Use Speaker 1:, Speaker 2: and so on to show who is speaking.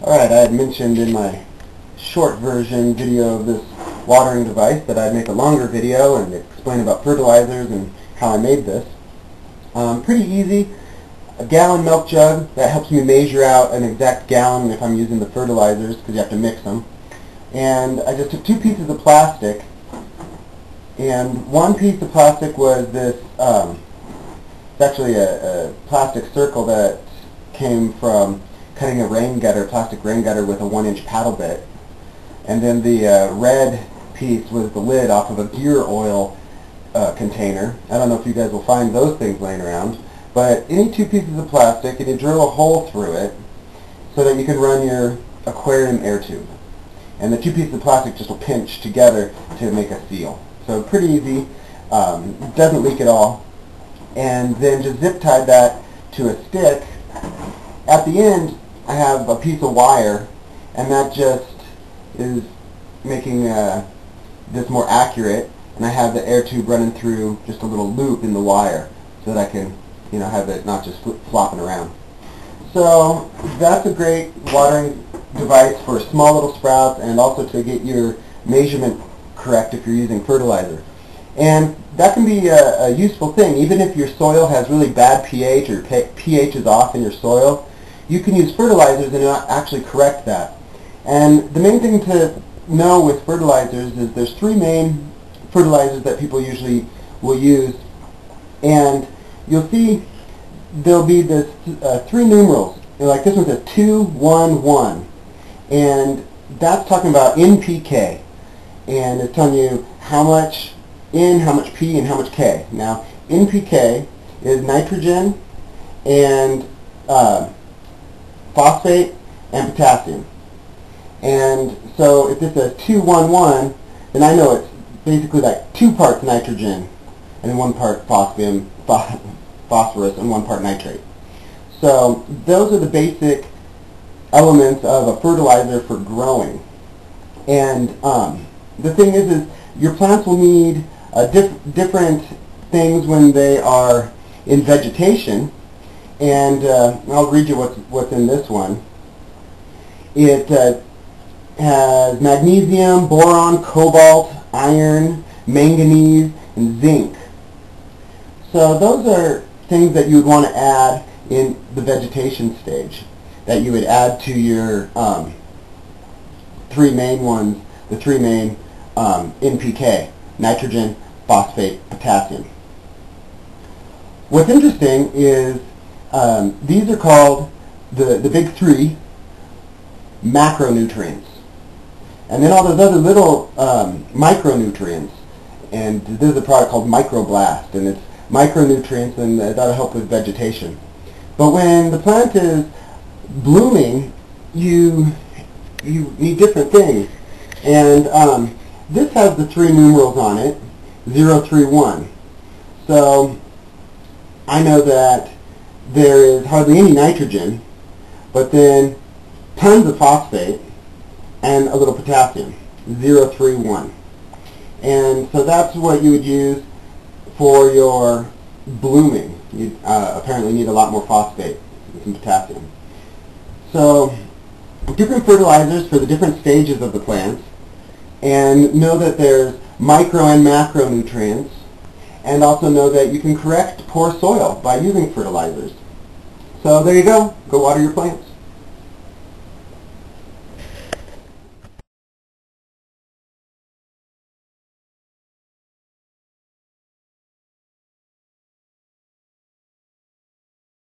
Speaker 1: Alright, I had mentioned in my short version video of this watering device that I'd make a longer video and explain about fertilizers and how I made this. Pretty easy. A gallon milk jug that helps me measure out an exact gallon if I'm using the fertilizers because you have to mix them. And I just took two pieces of plastic, and one piece of plastic was this, it's actually a plastic circle that came from cutting a rain gutter, plastic rain gutter with a 1-inch paddle bit. And then the red piece was the lid off of a gear oil container. I don't know if you guys will find those things laying around, but any two pieces of plastic, and you drill a hole through it so that you can run your aquarium air tube. And the two pieces of plastic just will pinch together to make a seal. So pretty easy, doesn't leak at all. And then just zip tied that to a stick. At the end I have a piece of wire, and that just is making this more accurate. And I have the air tube running through just a little loop in the wire so that I can, have it not just flopping around. So that's a great watering device for small little sprouts, and also to get your measurement correct if you're using fertilizer. And that can be a useful thing. Even if your soil has really bad pH, or pH is off in your soil, you can use fertilizers and actually correct that. And the main thing to know with fertilizers is there's three main fertilizers that people usually will use, and you'll see there'll be this three numerals. Like this one says 211, and that's talking about NPK, and it's telling you how much N, how much P, and how much K. Now NPK is nitrogen and phosphate and potassium. And so if this says 211, then I know it's basically like 2 parts nitrogen and then 1 part phosphorus and 1 part nitrate. So those are the basic elements of a fertilizer for growing. And the thing is your plants will need different things when they are in vegetation. And I'll read you what's in this one. It has magnesium, boron, cobalt, iron, manganese, and zinc. So those are things that you would want to add in the vegetation stage, that you would add to your three main ones, the three main NPK, nitrogen, phosphate, potassium. What's interesting is these are called the big three macronutrients. And then all those other little micronutrients. And there's a product called Microblast, and it's micronutrients, and that'll help with vegetation. But when the plant is blooming, you need different things. And this has the three numerals on it, 031. So I know that there is hardly any nitrogen, but then tons of phosphate and a little potassium, 031. And so that's what you would use for your blooming. You apparently need a lot more phosphate and some potassium. So different fertilizers for the different stages of the plants, and know that there's micro and macronutrients, and also know that you can correct poor soil by using fertilizers. So there you go. Go water your plants.